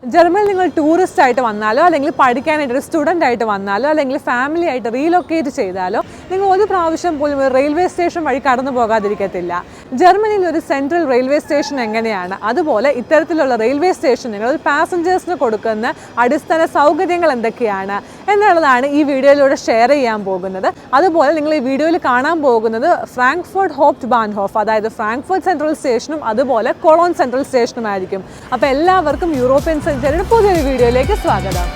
ജർമ്മനിയിൽ നിങ്ങൾ ടൂറിസ്റ്റ് ആയിട്ട് വന്നാലോ അല്ലെങ്കിൽ പഠിക്കാനായിട്ട് സ്റ്റുഡൻ്റ് ആയിട്ട് വന്നാലോ അല്ലെങ്കിൽ ഫാമിലി ആയിട്ട് റീലൊക്കേറ്റ് ചെയ്താലോ നിങ്ങൾ ഒരു പ്രാവശ്യം പോലും റെയിൽവേ സ്റ്റേഷൻ വഴി കടന്നു പോകാതിരിക്കത്തില്ല. ജർമ്മനിയിൽ ഒരു സെൻട്രൽ റെയിൽവേ സ്റ്റേഷൻ എങ്ങനെയാണ്, അതുപോലെ ഇത്തരത്തിലുള്ള റെയിൽവേ സ്റ്റേഷനുകൾ പാസഞ്ചേഴ്സിന് കൊടുക്കുന്ന അടിസ്ഥാന സൗകര്യങ്ങൾ എന്തൊക്കെയാണ് എന്നുള്ളതാണ് ഈ വീഡിയോയിലൂടെ ഷെയർ ചെയ്യാൻ പോകുന്നത്. അതുപോലെ നിങ്ങൾ ഈ വീഡിയോയിൽ കാണാൻ പോകുന്നത് ഫ്രാങ്ക്ഫർട്ട് Hauptbahnhof, അതായത് ഫ്രാങ്ക്ഫർട്ട് സെൻട്രൽ സ്റ്റേഷനും അതുപോലെ കൊളോൺ സെൻട്രൽ സ്റ്റേഷനും ആയിരിക്കും. അപ്പോൾ എല്ലാവർക്കും യൂറോപ്യൻ സെഞ്ചറിയുടെ പുതിയൊരു വീഡിയോയിലേക്ക് സ്വാഗതം.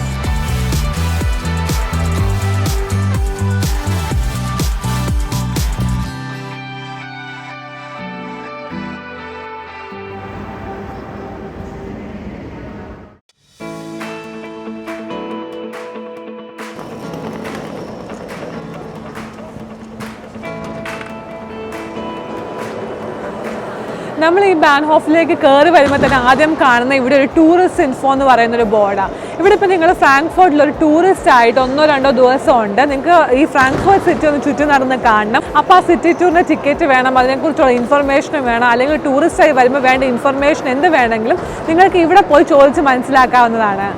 നമ്മൾ ഈ ബാൻഹോഫിലേക്ക് കയറി വരുമ്പോൾ തന്നെ ആദ്യം കാണുന്ന ഇവിടെ ഒരു ടൂറിസ്റ്റ് ഇൻഫോ എന്ന് പറയുന്നൊരു ബോർഡാണ്. ഇവിടെ ഇപ്പോൾ നിങ്ങൾ ഫ്രാങ്ക്ഫർട്ടിലൊരു ടൂറിസ്റ്റ് ആയിട്ട് 1-2 ദിവസം ഉണ്ട്, നിങ്ങൾക്ക് ഈ ഫ്രാങ്ക്ഫർട്ട് സിറ്റി ഒന്ന് ചുറ്റും നടന്ന് കാണണം. അപ്പോൾ ആ സിറ്റി ടൂറിൻ്റെ ടിക്കറ്റ് വേണം, അതിനെക്കുറിച്ചുള്ള ഇൻഫർമേഷനും വേണം, അല്ലെങ്കിൽ ടൂറിസ്റ്റായി വരുമ്പോൾ വേണ്ട ഇൻഫർമേഷൻ എന്ത് വേണമെങ്കിലും നിങ്ങൾക്ക് ഇവിടെ പോയി ചോദിച്ച് മനസ്സിലാക്കാവുന്നതാണ്.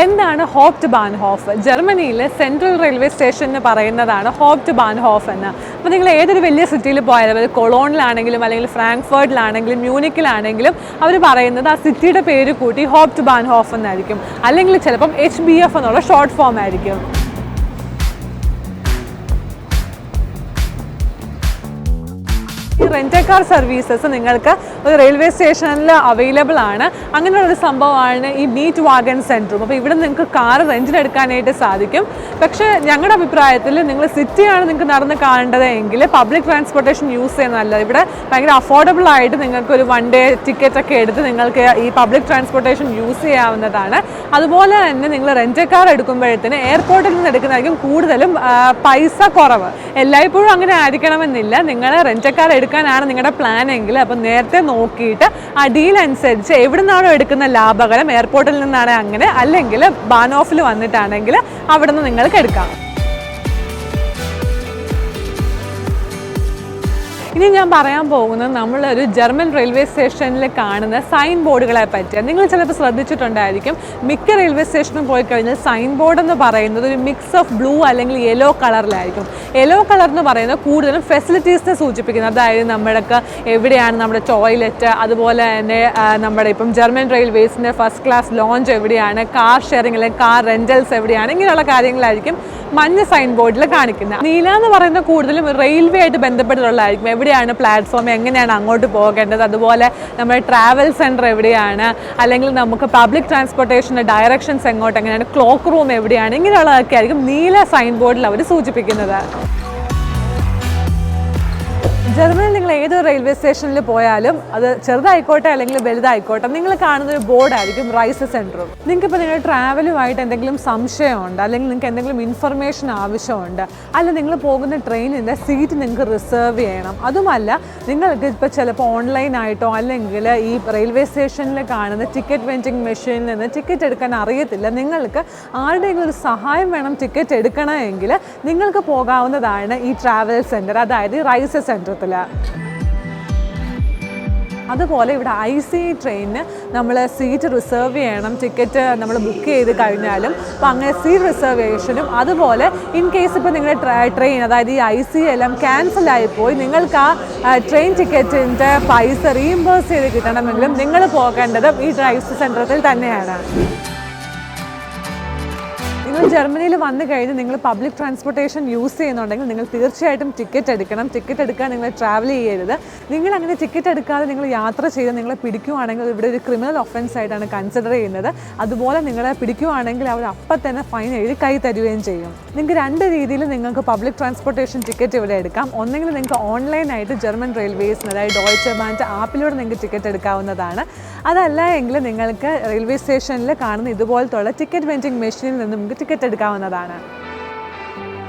എന്താണ് Hauptbahnhof? ജർമ്മനിയിലെ സെൻട്രൽ റെയിൽവേ സ്റ്റേഷൻ എന്ന് പറയുന്നതാണ് Hauptbahnhof എന്ന്. അപ്പോൾ നിങ്ങൾ ഏതൊരു വലിയ സിറ്റിയിൽ പോയാലും, അത് കൊളോണിലാണെങ്കിലും അല്ലെങ്കിൽ ഫ്രാങ്ക്ഫർട്ടിലാണെങ്കിലും മ്യൂണിക്കിലാണെങ്കിലും അവർ പറയുന്നത് ആ സിറ്റിയുടെ പേര് കൂട്ടി Hauptbahnhof എന്നായിരിക്കും, അല്ലെങ്കിൽ ചിലപ്പം HBF എന്നുള്ള ഷോർട്ട് ഫോം ആയിരിക്കും. ഈ റെൻ്റ് കാർ സർവീസസ് നിങ്ങൾക്ക് ഒരു റെയിൽവേ സ്റ്റേഷനിൽ അവൈലബിൾ ആണ്. അങ്ങനെയുള്ളൊരു സംഭവമാണ് ഈ മീറ്റ് വാഗൺ സെൻറ്ററും. അപ്പോൾ ഇവിടെ നിങ്ങൾക്ക് കാർ റെൻറ്റിനെടുക്കാനായിട്ട് സാധിക്കും. പക്ഷേ ഞങ്ങളുടെ അഭിപ്രായത്തിൽ നിങ്ങൾ സിറ്റിയാണ് നിങ്ങൾക്ക് നടന്ന് കാണേണ്ടത് എങ്കിൽ പബ്ലിക് ട്രാൻസ്പോർട്ടേഷൻ യൂസ് ചെയ്യുന്നതല്ല. ഇവിടെ ഭയങ്കര അഫോർഡബിൾ ആയിട്ട് നിങ്ങൾക്ക് ഒരു 1 ഡേ ടിക്കറ്റൊക്കെ എടുത്ത് നിങ്ങൾക്ക് ഈ പബ്ലിക് ട്രാൻസ്പോർട്ടേഷൻ യൂസ് ചെയ്യാവുന്നതാണ്. അതുപോലെ തന്നെ നിങ്ങൾ റെൻ്റ് കാർ എടുക്കുമ്പോഴത്തേന് എയർപോർട്ടിൽ നിന്ന് എടുക്കുന്നതായിരിക്കും കൂടുതലും പൈസ കുറവ്. എല്ലായ്പ്പോഴും അങ്ങനെ ആയിരിക്കണമെന്നില്ല. നിങ്ങൾ റെൻ്റ് കാർ എടുക്കാനാണ് നിങ്ങളുടെ പ്ലാൻ എങ്കിൽ അപ്പം നേരത്തെ നോക്കിയിട്ട് ആ ഡീൽ അനുസരിച്ച് എവിടെ നിന്നാണോ എടുക്കുന്ന ലാഭകരം, എയർപോർട്ടിൽ നിന്നാണ് അങ്ങനെ, അല്ലെങ്കിൽ ബാൻഹോഫിൽ വന്നിട്ടാണെങ്കിൽ അവിടെ നിന്ന് നിങ്ങൾക്ക് എടുക്കാം. ഇനി ഞാൻ പറയാൻ പോകുന്നത് നമ്മളൊരു ജർമ്മൻ റെയിൽവേ സ്റ്റേഷനിൽ കാണുന്ന സൈൻ ബോർഡുകളെ പറ്റിയാണ്. നിങ്ങൾ ചിലപ്പോൾ ശ്രദ്ധിച്ചിട്ടുണ്ടായിരിക്കും, മിക്ക റെയിൽവേ സ്റ്റേഷനും പോയി കഴിഞ്ഞാൽ സൈൻ ബോർഡ് എന്ന് പറയുന്നത് ഒരു മിക്സ് ഓഫ് ബ്ലൂ അല്ലെങ്കിൽ യെല്ലോ കളറിലായിരിക്കും. യെല്ലോ കളർ എന്ന് പറയുന്നത് കൂടുതലും ഫെസിലിറ്റീസിനെ സൂചിപ്പിക്കുന്നത്, അതായത് നമ്മൾക്ക് എവിടെയാണ് നമ്മുടെ ടോയ്ലറ്റ്, അതുപോലെ തന്നെ നമ്മുടെ ഇപ്പം ജർമ്മൻ റെയിൽവേസിൻ്റെ ഫസ്റ്റ് ക്ലാസ് ലോഞ്ച് എവിടെയാണ്, കാർ ഷെയറിംഗ് അല്ലെങ്കിൽ കാർ റെൻ്റൽസ് എവിടെയാണ്, ഇങ്ങനെയുള്ള കാര്യങ്ങളായിരിക്കും മഞ്ഞ സൈൻ ബോർഡിൽ കാണിക്കുന്നത്. നീല എന്ന് പറയുന്നത് കൂടുതലും റെയിൽവേ ആയിട്ട് ബന്ധപ്പെട്ടുള്ളതായിരിക്കും, എവിടെയാണ് പ്ലാറ്റ്ഫോം, എങ്ങനെയാണ് അങ്ങോട്ട് പോകേണ്ടത്, അതുപോലെ നമ്മുടെ ട്രാവൽ സെൻറ്റർ എവിടെയാണ്, അല്ലെങ്കിൽ നമുക്ക് പബ്ലിക് ട്രാൻസ്പോർട്ടേഷൻ്റെ ഡയറക്ഷൻസ് എങ്ങോട്ട്, എങ്ങനെയാണ് ക്ലോക്ക് റൂം എവിടെയാണ്, ഇങ്ങനെയുള്ളതൊക്കെ ആയിരിക്കും നീല സൈൻ ബോർഡിൽ അവർ സൂചിപ്പിക്കുന്നത്. ജർമ്മനിയിൽ നിങ്ങൾ ഏതൊരു റെയിൽവേ സ്റ്റേഷനിൽ പോയാലും അത് ചെറുതായിക്കോട്ടെ അല്ലെങ്കിൽ വലുതായിക്കോട്ടെ നിങ്ങൾ കാണുന്നൊരു ബോർഡായിരിക്കും റൈസ് സെൻറ്ററും. നിങ്ങൾക്കിപ്പോൾ നിങ്ങൾ ട്രാവലുമായിട്ട് എന്തെങ്കിലും സംശയമുണ്ട്, അല്ലെങ്കിൽ നിങ്ങൾക്ക് എന്തെങ്കിലും ഇൻഫർമേഷൻ ആവശ്യമുണ്ട്, അല്ല നിങ്ങൾ പോകുന്ന ട്രെയിനിൻ്റെ സീറ്റ് നിങ്ങൾക്ക് റിസർവ് ചെയ്യണം, അതുമല്ല നിങ്ങൾക്ക് ഇപ്പോൾ ചിലപ്പോൾ ഓൺലൈനായിട്ടോ അല്ലെങ്കിൽ ഈ റെയിൽവേ സ്റ്റേഷനിൽ കാണുന്ന ടിക്കറ്റ് വെൻഡിങ് മെഷീനിൽ നിന്ന് ടിക്കറ്റ് എടുക്കാൻ അറിയത്തില്ല, നിങ്ങൾക്ക് ആരുടെയെങ്കിലും ഒരു സഹായം വേണം ടിക്കറ്റ് എടുക്കണമെങ്കിൽ നിങ്ങൾക്ക് പോകാവുന്നതാണ് ഈ ട്രാവൽ സെൻറ്റർ, അതായത് റൈസ് സെൻറ്റർ. അതുപോലെ ഇവിടെ IC ട്രെയിനിന് നമ്മൾ സീറ്റ് റിസർവ് ചെയ്യണം, ടിക്കറ്റ് നമ്മൾ ബുക്ക് ചെയ്ത് കഴിഞ്ഞാലും. അപ്പോൾ അങ്ങനെ സീറ്റ് റിസർവേഷനും, അതുപോലെ ഇൻ കേസ് ഇപ്പോൾ നിങ്ങളുടെ ട്രെയിൻ, അതായത് ഈ IC എല്ലാം ക്യാൻസൽ ആയിപ്പോയി നിങ്ങൾക്ക് ആ ട്രെയിൻ ടിക്കറ്റിൻ്റെ പൈസ റീഇംബേഴ്സ് ചെയ്ത് കിട്ടണമെങ്കിലും നിങ്ങൾ പോകേണ്ടത് ഈ റൈസ് സെൻറ്ററിൽ തന്നെയാണ്. നിങ്ങൾ ജർമ്മനിയിൽ വന്നു കഴിഞ്ഞ് നിങ്ങൾ പബ്ലിക് ട്രാൻസ്പോർട്ടേഷൻ യൂസ് ചെയ്യുന്നുണ്ടെങ്കിൽ നിങ്ങൾ തീർച്ചയായിട്ടും ടിക്കറ്റ് എടുക്കണം. ടിക്കറ്റ് എടുക്കാൻ നിങ്ങൾ ട്രാവൽ ചെയ്യരുത്. നിങ്ങൾ അങ്ങനെ ടിക്കറ്റ് എടുക്കാതെ നിങ്ങൾ യാത്ര ചെയ്ത് നിങ്ങളെ പിടിക്കുവാണെങ്കിൽ ഇവിടെ ഒരു ക്രിമിനൽ ഒഫൻസ് ആയിട്ടാണ് കൺസിഡർ ചെയ്യുന്നത്. അതുപോലെ നിങ്ങളെ പിടിക്കുവാണെങ്കിൽ അവർ അപ്പം തന്നെ ഫൈൻ എഴുതി കൈ തരുകയും ചെയ്യും. നിങ്ങൾക്ക് 2 രീതിയിൽ നിങ്ങൾക്ക് പബ്ലിക് ട്രാൻസ്പോർട്ടേഷൻ ടിക്കറ്റ് ഇവിടെ എടുക്കാം. ഒന്നെങ്കിൽ നിങ്ങൾക്ക് ഓൺലൈനായിട്ട് ജർമ്മൻ റെയിൽവേസിന്, അതായത് Deutsche Bahn ആപ്പിലൂടെ നിങ്ങൾക്ക് ടിക്കറ്റ് എടുക്കാവുന്നതാണ്. അതല്ല എങ്കിൽ നിങ്ങൾക്ക് റെയിൽവേ സ്റ്റേഷനിൽ കാണുന്ന ഇതുപോലത്തുള്ള ടിക്കറ്റ് വെൻഡിങ് മെഷീനിൽ നിന്ന് നിങ്ങൾക്ക് ടിക്കറ്റ് എടുക്കാവുന്നതാണ്.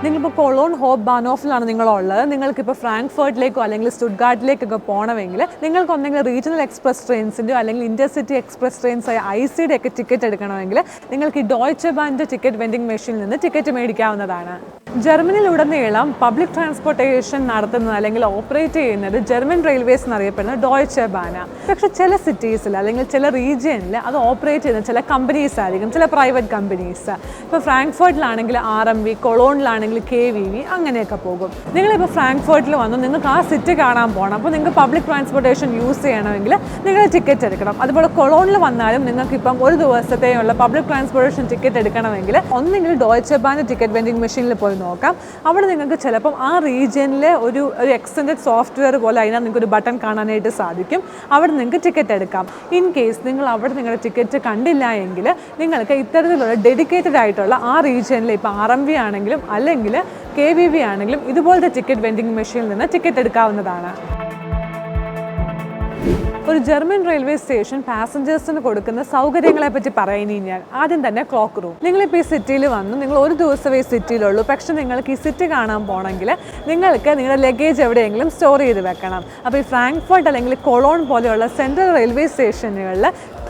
നിങ്ങളിപ്പോൾ കൊളോൺ Hauptbahnhofലാണ് നിങ്ങളുള്ളത്, നിങ്ങൾക്കിപ്പോൾ ഫ്രാങ്ക്ഫർട്ടിലേക്കോ അല്ലെങ്കിൽ സ്റ്റുട്ട്ഗാർട്ടിലേക്കൊക്കെ പോകണമെങ്കിൽ നിങ്ങൾക്ക് ഒന്നെങ്കിൽ റീജിയണൽ എക്സ്പ്രസ് ട്രെയിൻസിൻ്റെയോ അല്ലെങ്കിൽ ഇൻ്റർസിറ്റി എക്സ്പ്രസ് ട്രെയിൻസായ ICയുടെ ഒക്കെ ടിക്കറ്റ് എടുക്കണമെങ്കിൽ നിങ്ങൾക്ക് ഈ Deutsche Bahn ടിക്കറ്റ് വെൻഡിങ് മെഷീനിൽ നിന്ന് ടിക്കറ്റ് മേടിക്കാവുന്നതാണ്. ജർമ്മനിയിലുടനീളം പബ്ലിക് ട്രാൻസ്പോർട്ടേഷൻ നടത്തുന്നത് അല്ലെങ്കിൽ ഓപ്പറേറ്റ് ചെയ്യുന്നത് ജർമ്മൻ റെയിൽവേസ് എന്നറിയപ്പെടുന്ന ഡോയ്ച്ചെ ബാന. പക്ഷേ ചില സിറ്റീസിൽ അല്ലെങ്കിൽ ചില റീജിയനിൽ അത് ഓപ്പറേറ്റ് ചെയ്യുന്ന ചില കമ്പനീസ് ആയിരിക്കും, ചില പ്രൈവറ്റ് കമ്പനീസ്. ഇപ്പോൾ ഫ്രാങ്ക്ഫർട്ടിലാണെങ്കിൽ RMV, കൊളോണിലാണെങ്കിൽ KVV അങ്ങനെയൊക്കെ പോകും. നിങ്ങളിപ്പോൾ ഫ്രാങ്ക്ഫർട്ടിൽ വന്നു, നിങ്ങൾക്ക് ആ സിറ്റി കാണാൻ പോകണം, അപ്പോൾ നിങ്ങൾക്ക് പബ്ലിക് ട്രാൻസ്പോർട്ടേഷൻ യൂസ് ചെയ്യണമെങ്കിൽ നിങ്ങൾ ടിക്കറ്റ് എടുക്കണം. അതുപോലെ കൊളോണിൽ വന്നാലും നിങ്ങൾക്കിപ്പം ഒരു ദിവസത്തെയുള്ള പബ്ലിക് ട്രാൻസ്പോർട്ടേഷൻ ടിക്കറ്റ് എടുക്കണമെങ്കിൽ ഒന്നെങ്കിൽ ഡോയ്ച്ചെ ബാൻ ടിക്കറ്റ് വെൻഡിങ് മെഷീനിൽ പോയി നോക്കാം. അവിടെ നിങ്ങൾക്ക് ചിലപ്പം ആ റീജിയനിലെ ഒരു എക്സ്റ്റൻഡഡ് സോഫ്റ്റ്വെയർ പോലെ അതിനകത്ത് നിങ്ങൾക്ക് ഒരു ബട്ടൺ കാണാനായിട്ട് സാധിക്കും. അവിടെ നിങ്ങൾക്ക് ടിക്കറ്റ് എടുക്കാം. ഇൻ കേസ് നിങ്ങൾ അവിടെ നിങ്ങളുടെ ടിക്കറ്റ് കണ്ടില്ല എങ്കിൽ നിങ്ങൾക്ക് ഇത്തരത്തിലുള്ള ഡെഡിക്കേറ്റഡ് ആയിട്ടുള്ള ആ റീജിയനിൽ ഇപ്പോൾ RMV ആണെങ്കിലും അല്ലെങ്കിൽ KVV ആണെങ്കിലും ഇതുപോലത്തെ ടിക്കറ്റ് വെൻഡിങ് മെഷീനിൽ നിന്ന് ടിക്കറ്റ് എടുക്കാവുന്നതാണ്. ഒരു ജർമ്മൻ റെയിൽവേ സ്റ്റേഷൻ പാസഞ്ചേഴ്സിന് കൊടുക്കുന്ന സൗകര്യങ്ങളെ പറ്റി പറയുകയാൽ ആദ്യം തന്നെ ക്ലോക്ക് റൂം. നിങ്ങളിപ്പോൾ ഈ സിറ്റിയിൽ വന്നു, നിങ്ങൾ ഒരു ദിവസമേ ഈ സിറ്റിയിലുള്ളൂ, പക്ഷെ നിങ്ങൾക്ക് ഈ സിറ്റി കാണാൻ പോകണമെങ്കിൽ നിങ്ങൾക്ക് നിങ്ങളുടെ ലഗേജ് എവിടെയെങ്കിലും സ്റ്റോർ ചെയ്ത് വെക്കണം. അപ്പോൾ ഈ ഫ്രാങ്ക്ഫർട്ട് അല്ലെങ്കിൽ കൊളോൺ പോലെയുള്ള സെൻട്രൽ റെയിൽവേ സ്റ്റേഷനുകളിൽ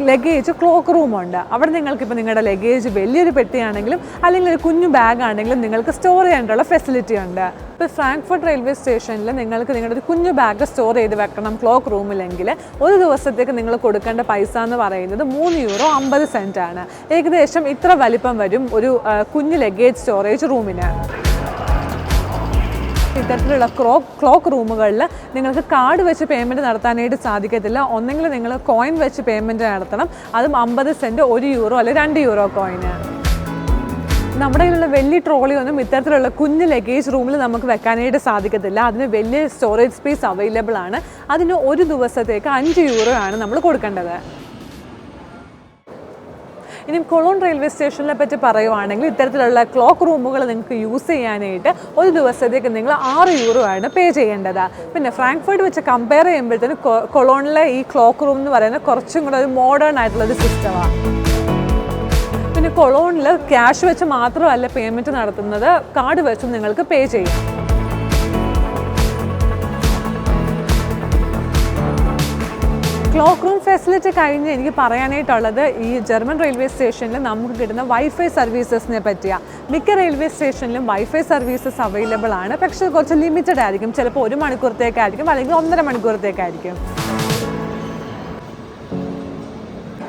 ലഗേജ് ക്ലോക്ക് റൂമുണ്ട്. അവിടെ നിങ്ങൾക്കിപ്പോൾ നിങ്ങളുടെ ലഗേജ് വലിയൊരു പെട്ടിയാണെങ്കിലും അല്ലെങ്കിൽ ഒരു കുഞ്ഞു ബാഗ് ആണെങ്കിലും നിങ്ങൾക്ക് സ്റ്റോർ ചെയ്യാനുള്ള ഫെസിലിറ്റി ഉണ്ട്. ഇപ്പോൾ ഫ്രാങ്ക്ഫർട്ട് റെയിൽവേ സ്റ്റേഷനിൽ നിങ്ങൾക്ക് നിങ്ങളുടെ ഒരു കുഞ്ഞു ബാഗ് സ്റ്റോർ ചെയ്ത് വെക്കണം ക്ലോക്ക് റൂമിലെങ്കിൽ ഒരു ദിവസത്തേക്ക് നിങ്ങൾ കൊടുക്കേണ്ട പൈസ എന്ന് പറയുന്നത് €3.50 ആണ്. ഏകദേശം ഇത്ര വലിപ്പം വരും ഒരു കുഞ്ഞു ലഗേജ് സ്റ്റോറേജ് റൂമിന്. ഇത്തരത്തിലുള്ള ക്ലോക്ക് റൂമുകളിൽ നിങ്ങൾക്ക് കാർഡ് വെച്ച് പേയ്മെൻറ്റ് നടത്താനായിട്ട് സാധിക്കത്തില്ല. ഒന്നെങ്കിൽ നിങ്ങൾ കോയിൻ വെച്ച് പേയ്മെൻറ്റ് നടത്തണം, അതും 50 സെൻറ്റ്, €1 അല്ലെങ്കിൽ €2 കോയിന്. നമ്മുടെ കയ്യിലുള്ള വലിയ ട്രോളിയൊന്നും ഇത്തരത്തിലുള്ള കുഞ്ഞ് ലഗേജ് റൂമിൽ നമുക്ക് വെക്കാനായിട്ട് സാധിക്കത്തില്ല. അതിന് വലിയ സ്റ്റോറേജ് സ്പേസ് അവൈലബിൾ ആണ്. അതിന് ഒരു ദിവസത്തേക്ക് €5 ആണ് നമ്മൾ കൊടുക്കേണ്ടത്. ഇനി കൊളോൺ റെയിൽവേ സ്റ്റേഷനിലെ പറ്റി പറയുവാണെങ്കിൽ ഇത്തരത്തിലുള്ള ക്ലോക്ക് റൂമുകൾ നിങ്ങൾക്ക് യൂസ് ചെയ്യാനായിട്ട് ഒരു ദിവസത്തേക്ക് നിങ്ങൾ €6 ആണ് പേ ചെയ്യേണ്ടത്. പിന്നെ ഫ്രാങ്ക്ഫർട്ട് വെച്ച് കമ്പയർ ചെയ്യുമ്പോഴത്തേന് കൊളോണിലെ ഈ ക്ലോക്ക് റൂം എന്ന് പറയുന്നത് കുറച്ചും കൂടെ ഒരു മോഡേൺ ആയിട്ടുള്ളൊരു സിസ്റ്റമാണ്. പിന്നെ കൊളോണിൽ ക്യാഷ് വെച്ച് മാത്രമല്ല പേയ്മെൻറ്റ് നടത്തുന്നത്, കാർഡ് വെച്ചും നിങ്ങൾക്ക് പേ ചെയ്യാം. ക്ലോക്ക് റൂം ഫെസിലിറ്റി കഴിഞ്ഞ് എനിക്ക് പറയാനായിട്ടുള്ളത് ഈ ജർമ്മൻ റെയിൽവേ സ്റ്റേഷനിൽ നമുക്ക് കിട്ടുന്ന വൈഫൈ സർവീസസിനെ പറ്റിയാണ്. മിക്ക റെയിൽവേ സ്റ്റേഷനിലും വൈഫൈ സർവീസസ് അവൈലബിൾ ആണ്, പക്ഷേ കുറച്ച് ലിമിറ്റഡ് ആയിരിക്കും. ചിലപ്പോൾ 1 മണിക്കൂറത്തേക്കായിരിക്കും അല്ലെങ്കിൽ 1.5 മണിക്കൂറത്തേക്കായിരിക്കും.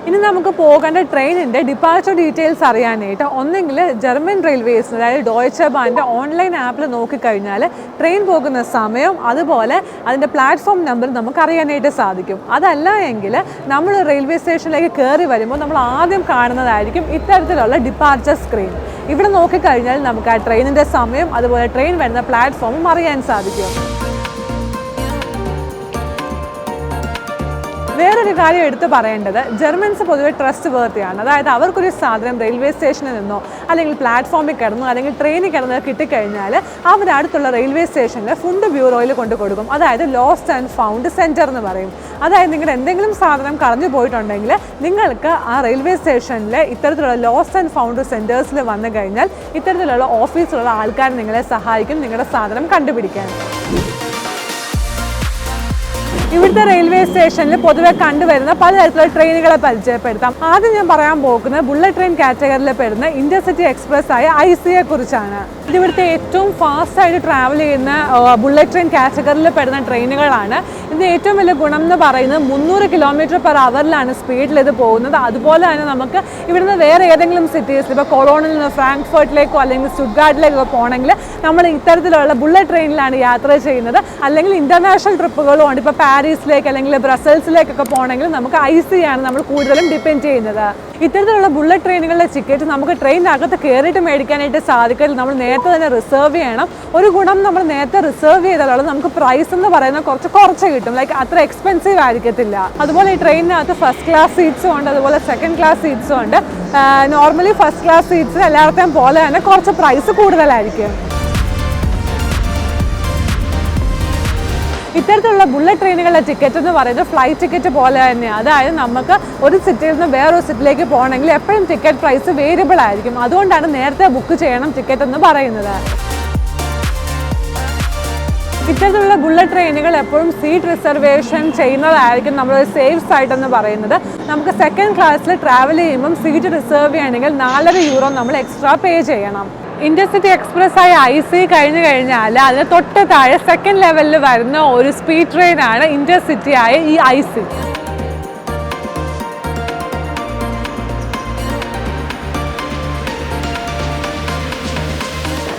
ഇനി നമുക്ക് പോകേണ്ട ട്രെയിനിൻ്റെ ഡിപ്പാർച്ചർ ഡീറ്റെയിൽസ് അറിയാനായിട്ട് ഒന്നെങ്കിൽ ജർമ്മൻ റെയിൽവേസ് അതായത് ഡോയ്ച്ചെ ബാൻ്റെ ഓൺലൈൻ ആപ്പിൽ നോക്കിക്കഴിഞ്ഞാൽ ട്രെയിൻ പോകുന്ന സമയം അതുപോലെ അതിൻ്റെ പ്ലാറ്റ്ഫോം നമ്പർ നമുക്ക് അറിയാനായിട്ട് സാധിക്കും. അതല്ല എങ്കിൽ നമ്മൾ റെയിൽവേ സ്റ്റേഷനിലേക്ക് കയറി വരുമ്പോൾ നമ്മൾ ആദ്യം കാണുന്നതായിരിക്കും ഇത്തരത്തിലുള്ള ഡിപ്പാർച്ചർ സ്ക്രീൻ. ഇവിടെ നോക്കിക്കഴിഞ്ഞാൽ നമുക്ക് ആ ട്രെയിനിൻ്റെ സമയം അതുപോലെ ട്രെയിൻ വരുന്ന പ്ലാറ്റ്ഫോമും അറിയാൻ സാധിക്കും. വേറൊരു കാര്യം എടുത്ത് പറയേണ്ടത്, ജർമ്മൻസ് പൊതുവെ ട്രസ്റ്റ് വേർത്തിയാണ്. അതായത് അവർക്കൊരു സാധനം റെയിൽവേ സ്റ്റേഷനിൽ നിന്നോ അല്ലെങ്കിൽ പ്ലാറ്റ്ഫോമിൽ കിടന്നോ അല്ലെങ്കിൽ ട്രെയിനിൽ കിടന്നോ കിട്ടിക്കഴിഞ്ഞാൽ അവർ അടുത്തുള്ള റെയിൽവേ സ്റ്റേഷനിൽ ഫുഡ് ബ്യൂറോയിൽ കൊടുക്കും. അതായത് ലോസ്റ്റ് ആൻഡ് ഫൗണ്ട് സെൻറ്റർ എന്ന് പറയും. അതായത് നിങ്ങളുടെ എന്തെങ്കിലും സാധനം കളഞ്ഞു പോയിട്ടുണ്ടെങ്കിൽ നിങ്ങൾക്ക് ആ റെയിൽവേ സ്റ്റേഷനിൽ ഇത്തരത്തിലുള്ള ലോസ്റ്റ് ആൻഡ് ഫൗണ്ട് സെൻറ്റേഴ്സിൽ വന്നു കഴിഞ്ഞാൽ ഇത്തരത്തിലുള്ള ഓഫീസിലുള്ള ആൾക്കാർ നിങ്ങളെ സഹായിക്കും നിങ്ങളുടെ സാധനം കണ്ടുപിടിക്കാൻ. ഇവിടുത്തെ റെയിൽവേ സ്റ്റേഷനിൽ പൊതുവെ കണ്ടുവരുന്ന പലതരത്തിലുള്ള ട്രെയിനുകളെ പരിചയപ്പെടുത്താം. ആദ്യം ഞാൻ പറയാൻ പോകുന്നത് ബുള്ളറ്റ് ട്രെയിൻ കാറ്റഗറിയിൽ പെടുന്ന ഇന്റർസിറ്റി എക്സ്പ്രസ് ആയ ICയെ കുറിച്ചാണ്. ഇത് ഇവിടുത്തെ ഏറ്റവും ഫാസ്റ്റായിട്ട് ട്രാവൽ ചെയ്യുന്ന ബുള്ളറ്റ് ട്രെയിൻ കാറ്റഗറിയിൽ പെടുന്ന ട്രെയിനുകളാണ്. ഇതിൻ്റെ ഏറ്റവും വലിയ ഗുണം എന്ന് പറയുന്നത് 300 km/h സ്പീഡിൽ ഇത് പോകുന്നത്. അതുപോലെ തന്നെ നമുക്ക് ഇവിടുന്ന് വേറെ ഏതെങ്കിലും സിറ്റീസിൽ ഇപ്പോൾ കൊളോണിൽ നിന്ന് ഫ്രാങ്ക്ഫർട്ടിലേക്കോ അല്ലെങ്കിൽ സ്റ്റുട്ട്ഗാർട്ടിലേക്കോ പോകണമെങ്കിൽ നമ്മൾ ഇത്തരത്തിലുള്ള ബുള്ളറ്റ് ട്രെയിനിലാണ് യാത്ര ചെയ്യുന്നത്. അല്ലെങ്കിൽ ഇൻ്റർനാഷണൽ ട്രിപ്പുകളും ഉണ്ട്. ഇപ്പോൾ പാരീസിലേക്ക് അല്ലെങ്കിൽ ബ്രസൽസിലേക്കൊക്കെ പോകണമെങ്കിൽ നമുക്ക് ICയാണ് നമ്മൾ കൂടുതലും ഡിപ്പെൻഡ് ചെയ്യുന്നത്. ഇത്തരത്തിലുള്ള ബുള്ളറ്റ് ട്രെയിനുകളുടെ ടിക്കറ്റ് നമുക്ക് ട്രെയിനകത്ത് കയറിയിട്ട് മേടിക്കാനായിട്ട് സാധിക്കില്ല. നമ്മൾ നേരത്തെ തന്നെ റിസർവ് ചെയ്യണം. ഒരു ഗുണം നമ്മൾ നേരത്തെ റിസർവ് ചെയ്താലുള്ള നമുക്ക് പ്രൈസ് എന്ന് പറയുന്നത് കുറച്ച് കിട്ടും. ലൈക്ക് അത്ര എക്സ്പെൻസീവ് ആയിരിക്കത്തില്ല. അതുപോലെ ഈ ട്രെയിനിനകത്ത് ഫസ്റ്റ് ക്ലാസ് സീറ്റ്സും ഉണ്ട്, അതുപോലെ സെക്കൻഡ് ക്ലാസ് സീറ്റ്സും ഉണ്ട്. നോർമലി ഫസ്റ്റ് ക്ലാസ് സീറ്റ്സ് എല്ലായിടത്തെയും പോലെ തന്നെ കുറച്ച് പ്രൈസ് കൂടുതലായിരിക്കും. ഇത്തരത്തിലുള്ള ബുള്ളറ്റ് ട്രെയിനുകളുടെ ടിക്കറ്റ് എന്ന് പറയുന്നത് ഫ്ലൈറ്റ് ടിക്കറ്റ് പോലെ തന്നെയാണ്. അതായത് നമുക്ക് ഒരു സിറ്റിയിൽ നിന്ന് വേറൊരു സിറ്റിയിലേക്ക് പോകണമെങ്കിൽ എപ്പോഴും ടിക്കറ്റ് പ്രൈസ് വേരിയബിൾ ആയിരിക്കും. അതുകൊണ്ടാണ് നേരത്തെ ബുക്ക് ചെയ്യണം ടിക്കറ്റ് എന്ന് പറയുന്നത്. ഇത്തരത്തിലുള്ള ബുള്ളറ്റ് ട്രെയിനുകൾ എപ്പോഴും സീറ്റ് റിസർവേഷൻ ചെയ്യുന്നതായിരിക്കും നമ്മളൊരു സേഫ് സൈഡ് എന്ന് പറയുന്നത്. നമുക്ക് സെക്കൻഡ് ക്ലാസ്സിൽ ട്രാവൽ ചെയ്യുമ്പം സീറ്റ് റിസർവ് ചെയ്യണമെങ്കിൽ €4.50 നമ്മൾ എക്സ്ട്രാ പേ ചെയ്യണം. ഇന്റർസിറ്റി എക്സ്പ്രസ് ആയി IC കഴിഞ്ഞു കഴിഞ്ഞാൽ അതിന് തൊട്ട് താഴെ സെക്കൻഡ് ലെവലിൽ വരുന്ന ഒരു സ്പീഡ് ട്രെയിൻ ആണ് ഇന്റർസിറ്റി ആയ ഈ IC.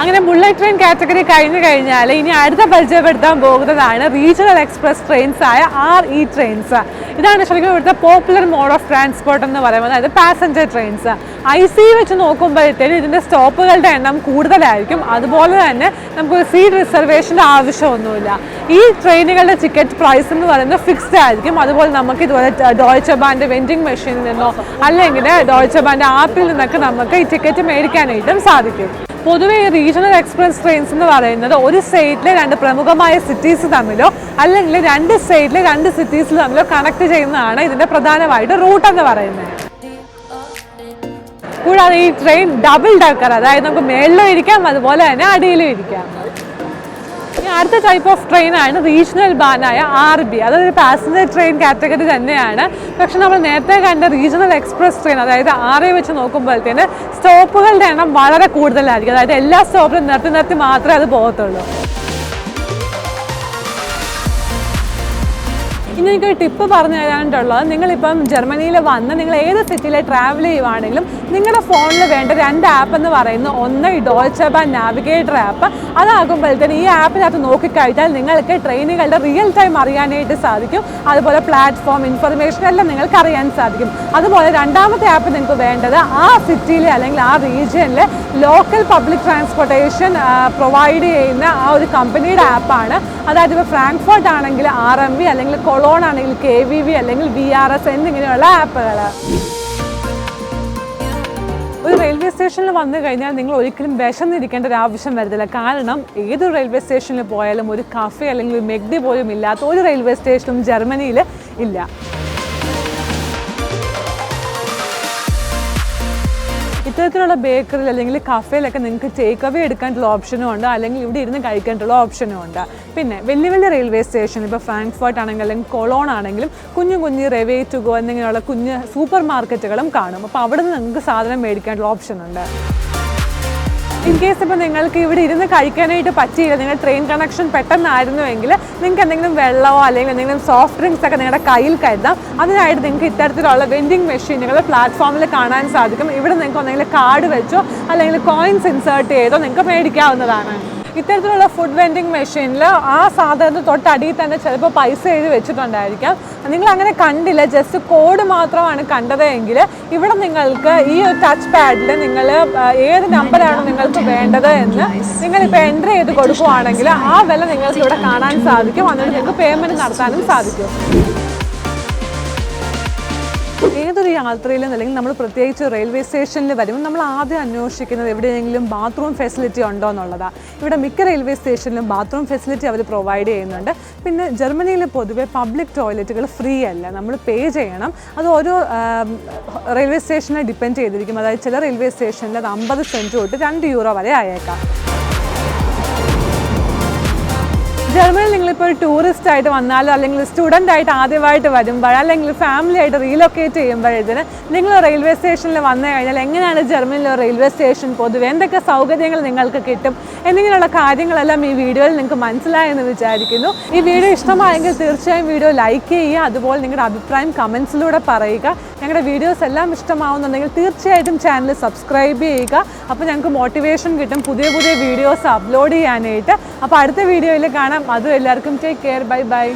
അങ്ങനെ ബുള്ളറ്റ് ട്രെയിൻ കാറ്റഗറി കഴിഞ്ഞു കഴിഞ്ഞാൽ ഇനി അടുത്ത പരിചയപ്പെടുത്താൻ പോകുന്നതാണ് റീജിയണൽ എക്സ്പ്രസ് ട്രെയിൻസ് ആയ RE ട്രെയിൻസ്. ഇതാണ് ശരിക്കും ഇവിടുത്തെ പോപ്പുലർ മോഡ് ഓഫ് ട്രാൻസ്പോർട്ട് എന്ന് പറയുന്നത്, അതായത് പാസഞ്ചർ ട്രെയിൻസ്. IC വെച്ച് നോക്കുമ്പോഴത്തേനും ഇതിൻ്റെ സ്റ്റോപ്പുകളുടെ എണ്ണം കൂടുതലായിരിക്കും. അതുപോലെ തന്നെ നമുക്കൊരു സീറ്റ് റിസർവേഷൻ്റെ ആവശ്യമൊന്നുമില്ല. ഈ ട്രെയിനുകളുടെ ടിക്കറ്റ് പ്രൈസ് എന്ന് പറയുന്നത് ഫിക്സ്ഡ് ആയിരിക്കും. അതുപോലെ നമുക്ക് ഇതുപോലെ ഡോയ്ച്ചെ ബാൻ്റെ വെൻഡിങ് മെഷീനിൽ നിന്നോ അല്ലെങ്കിൽ ഡോയ്ച്ചെ ബാൻ്റെ ആപ്പിൽ നിന്നൊക്കെ നമുക്ക് ഈ ടിക്കറ്റ് മേടിക്കാനായിട്ടും സാധിക്കും. പൊതുവെ ഈ റീജിയണൽ എക്സ്പ്രസ് ട്രെയിൻസ് എന്ന് പറയുന്നത് ഒരു സ്റ്റേറ്റിലെ രണ്ട് പ്രമുഖമായ സിറ്റീസ് തമ്മിലോ അല്ലെങ്കിൽ രണ്ട് സ്റ്റേറ്റിലെ രണ്ട് സിറ്റീസ് തമ്മിലോ കണക്ട് ചെയ്യുന്നതാണ് ഇതിൻ്റെ പ്രധാനമായിട്ട് റൂട്ട് എന്ന് പറയുന്നത്. കൂടാതെ ഈ ട്രെയിൻ ഡബിൾ ഡക്കർ, അതായത് നമുക്ക് മേളിലും ഇരിക്കാം അതുപോലെ തന്നെ അടിയിലും ഇരിക്കാം. ഇനി അടുത്ത ടൈപ്പ് ഓഫ് ട്രെയിനാണ് റീജിയണൽ ബാനായ RB. അതൊരു പാസഞ്ചർ ട്രെയിൻ കാറ്റഗറി തന്നെയാണ്. പക്ഷെ നമ്മൾ നേരത്തെ കണ്ട റീജിയണൽ എക്സ്പ്രസ് ട്രെയിൻ അതായത് RA വെച്ച് നോക്കുമ്പോഴത്തേന് സ്റ്റോപ്പുകളുടെ എണ്ണം വളരെ കൂടുതലായിരിക്കും. അതായത് എല്ലാ സ്റ്റോപ്പിലും നിർത്തി മാത്രമേ അത് പോകത്തുള്ളൂ. ഇനി എനിക്കൊരു ടിപ്പ് പറഞ്ഞു തരാനായിട്ടുള്ളത്, നിങ്ങളിപ്പം ജർമ്മനിയിൽ വന്ന് നിങ്ങൾ ഏത് സിറ്റിയിൽ ട്രാവൽ ചെയ്യുവാണെങ്കിലും നിങ്ങളുടെ ഫോണിൽ വേണ്ട 2 ആപ്പ് എന്ന് പറയുന്നത്, ഒന്ന് ഈ ഡോയ്ച്ചെ ബാൻ നാവിഗേറ്റർ ആപ്പ്. അതാകുമ്പോഴത്തേന് ഈ ആപ്പിനകത്ത് നോക്കിക്കഴിഞ്ഞാൽ നിങ്ങൾക്ക് ട്രെയിനുകളുടെ റിയൽ ടൈം അറിയാനായിട്ട് സാധിക്കും. അതുപോലെ പ്ലാറ്റ്ഫോം ഇൻഫർമേഷൻ എല്ലാം നിങ്ങൾക്ക് അറിയാൻ സാധിക്കും. അതുപോലെ രണ്ടാമത്തെ ആപ്പ് നിങ്ങൾക്ക് വേണ്ടത് ആ സിറ്റിയിലെ അല്ലെങ്കിൽ ആ റീജിയനിലെ ലോക്കൽ പബ്ലിക് ട്രാൻസ്പോർട്ടേഷൻ പ്രൊവൈഡ് ചെയ്യുന്ന ആ ഒരു കമ്പനിയുടെ ആപ്പാണ്. അതായത് ഇപ്പോൾ ഫ്രാങ്ക്ഫർട്ട് ആണെങ്കിൽ RMV, അല്ലെങ്കിൽ കൊളോൺ ആണെങ്കിൽ KVV, അല്ലെങ്കിൽ VRS എന്നിങ്ങനെയുള്ള ആപ്പുകൾ. ഒരു റെയിൽവേ സ്റ്റേഷനിൽ വന്നു കഴിഞ്ഞാൽ നിങ്ങൾ ഒരിക്കലും വിശന്നിരിക്കേണ്ട ഒരു ആവശ്യം വരുന്നില്ല. കാരണം ഏതൊരു റെയിൽവേ സ്റ്റേഷനിൽ പോയാലും ഒരു കഫേ അല്ലെങ്കിൽ ഒരു മെഗ്ഡി പോലും ഇല്ലാത്ത ഒരു റെയിൽവേ സ്റ്റേഷനും ജർമ്മനിയിൽ ഇല്ല. ഇത്തരത്തിലുള്ള ബേക്കറിൽ അല്ലെങ്കിൽ കഫേയിലൊക്കെ നിങ്ങൾക്ക് ടേക്ക് അവേ എടുക്കാനുള്ള ഓപ്ഷനും ഉണ്ട്, അല്ലെങ്കിൽ ഇവിടെ ഇരുന്ന് കഴിക്കാനുള്ള ഓപ്ഷനും ഉണ്ട്. പിന്നെ വലിയ വലിയ റെയിൽവേ സ്റ്റേഷൻ ഇപ്പോൾ ഫ്രാങ്ക്ഫർട്ട് ആണെങ്കിൽ അല്ലെങ്കിൽ കൊളോൺ ആണെങ്കിലും കുഞ്ഞു റെവേ ടു ഗോ എന്നിങ്ങനെയുള്ള കുഞ്ഞ് സൂപ്പർ മാർക്കറ്റുകളും കാണും. അപ്പോൾ അവിടെ നിന്ന് നിങ്ങൾക്ക് സാധനം മേടിക്കാനുള്ള ഓപ്ഷൻ ഉണ്ട്. ഇൻ കേസ് ഇപ്പോൾ നിങ്ങൾക്ക് ഇവിടെ ഇരുന്ന് കഴിക്കാനായിട്ട് പറ്റിയില്ല, നിങ്ങൾ ട്രെയിൻ കണക്ഷൻ പെട്ടെന്നായിരുന്നുവെങ്കിൽ നിങ്ങൾക്ക് എന്തെങ്കിലും വെള്ളമോ അല്ലെങ്കിൽ എന്തെങ്കിലും സോഫ്റ്റ് ഡ്രിങ്ക്സ് ഒക്കെ നിങ്ങളുടെ കയ്യിൽ കരുതാം. അതിനായിട്ട് നിങ്ങൾക്ക് ഇത്തരത്തിലുള്ള വെൻഡിങ് മെഷീനുകൾ പ്ലാറ്റ്ഫോമിൽ കാണാൻ സാധിക്കും. ഇവിടെ നിങ്ങൾക്ക് ഒന്നെങ്കിലും കാർഡ് വെച്ചോ അല്ലെങ്കിൽ കോയിൻസ് ഇൻസേർട്ട് ചെയ്തോ നിങ്ങൾക്ക് മേടിക്കാവുന്നതാണ്. ഇത്തരത്തിലുള്ള ഫുഡ് വെൻഡിങ് മെഷീനിൽ ആ സാധനത്തിന് തൊട്ടടിയിൽ തന്നെ ചിലപ്പോൾ പൈസ എഴുതി വെച്ചിട്ടുണ്ടായിരിക്കാം. നിങ്ങൾ അങ്ങനെ കണ്ടില്ല, ജസ്റ്റ് കോഡ് മാത്രമാണ് കണ്ടത് എങ്കിൽ ഇവിടെ നിങ്ങൾക്ക് ഈ ഒരു ടച്ച് പാഡിൽ നിങ്ങൾ ഏത് നമ്പറാണോ നിങ്ങൾക്ക് വേണ്ടത് എന്ന് നിങ്ങളിപ്പോൾ എൻ്റർ ചെയ്ത് കൊടുക്കുകയാണെങ്കിൽ ആ വില നിങ്ങൾക്ക് ഇവിടെ കാണാൻ സാധിക്കും. എന്നിട്ട് നിങ്ങൾക്ക് പേയ്മെൻറ്റ് നടത്താനും സാധിക്കും. ഏതൊരു യാത്രയിലും അല്ലെങ്കിൽ നമ്മൾ പ്രത്യേകിച്ച് റെയിൽവേ സ്റ്റേഷനിൽ വരുമ്പോൾ നമ്മൾ ആദ്യം അന്വേഷിക്കുന്നത് എവിടെയെങ്കിലും ബാത്റൂം ഫെസിലിറ്റി ഉണ്ടോ എന്നുള്ളതാണ്. ഇവിടെ മിക്ക റെയിൽവേ സ്റ്റേഷനിലും ബാത്റൂം ഫെസിലിറ്റി അവർ പ്രൊവൈഡ് ചെയ്യുന്നുണ്ട്. പിന്നെ ജർമ്മനിയിൽ പൊതുവെ പബ്ലിക് ടോയ്ലറ്റുകൾ ഫ്രീ അല്ല, നമ്മൾ പേ ചെയ്യണം. അത് ഓരോ റെയിൽവേ സ്റ്റേഷനെ ഡിപ്പെൻഡ് ചെയ്തിരിക്കും. അതായത് ചില റെയിൽവേ സ്റ്റേഷനിൽ അത് 50 സെൻറ്റ് തൊട്ട് €2 വരെ ആയേക്കാം. ജർമ്മനിയിൽ നിങ്ങളിപ്പോൾ ഒരു ടൂറിസ്റ്റ് ആയിട്ട് വന്നാലോ അല്ലെങ്കിൽ സ്റ്റുഡൻ്റ് ആയിട്ട് ആദ്യമായിട്ട് വരുമ്പോൾ അല്ലെങ്കിൽ ഫാമിലി ആയിട്ട് റീലൊക്കേറ്റ് ചെയ്യുമ്പോഴത്തേന് നിങ്ങൾ റെയിൽവേ സ്റ്റേഷനിൽ വന്നു കഴിഞ്ഞാൽ എങ്ങനെയാണ് ജർമ്മനിയിലെ റെയിൽവേ സ്റ്റേഷൻ പൊതുവെ എന്തൊക്കെ സൗകര്യങ്ങൾ നിങ്ങൾക്ക് കിട്ടും എന്നിങ്ങനെയുള്ള കാര്യങ്ങളെല്ലാം ഈ വീഡിയോയിൽ നിങ്ങൾക്ക് മനസ്സിലായെന്ന് വിചാരിക്കുന്നു. ഈ വീഡിയോ ഇഷ്ടമായെങ്കിൽ തീർച്ചയായും വീഡിയോ ലൈക്ക് ചെയ്യുക. അതുപോലെ നിങ്ങളുടെ അഭിപ്രായം കമൻസിലൂടെ പറയുക. ഞങ്ങളുടെ വീഡിയോസ് എല്ലാം ഇഷ്ടമാവുന്നുണ്ടെങ്കിൽ തീർച്ചയായിട്ടും ചാനൽ സബ്സ്ക്രൈബ് ചെയ്യുക. അപ്പോൾ ഞങ്ങൾക്ക് മോട്ടിവേഷൻ കിട്ടും പുതിയ വീഡിയോസ് അപ്ലോഡ് ചെയ്യാനായിട്ട്. അപ്പോൾ അടുത്ത വീഡിയോയിൽ കാണാം. അതും എല്ലാവർക്കും ടേക്ക് കെയർ. Bye bye.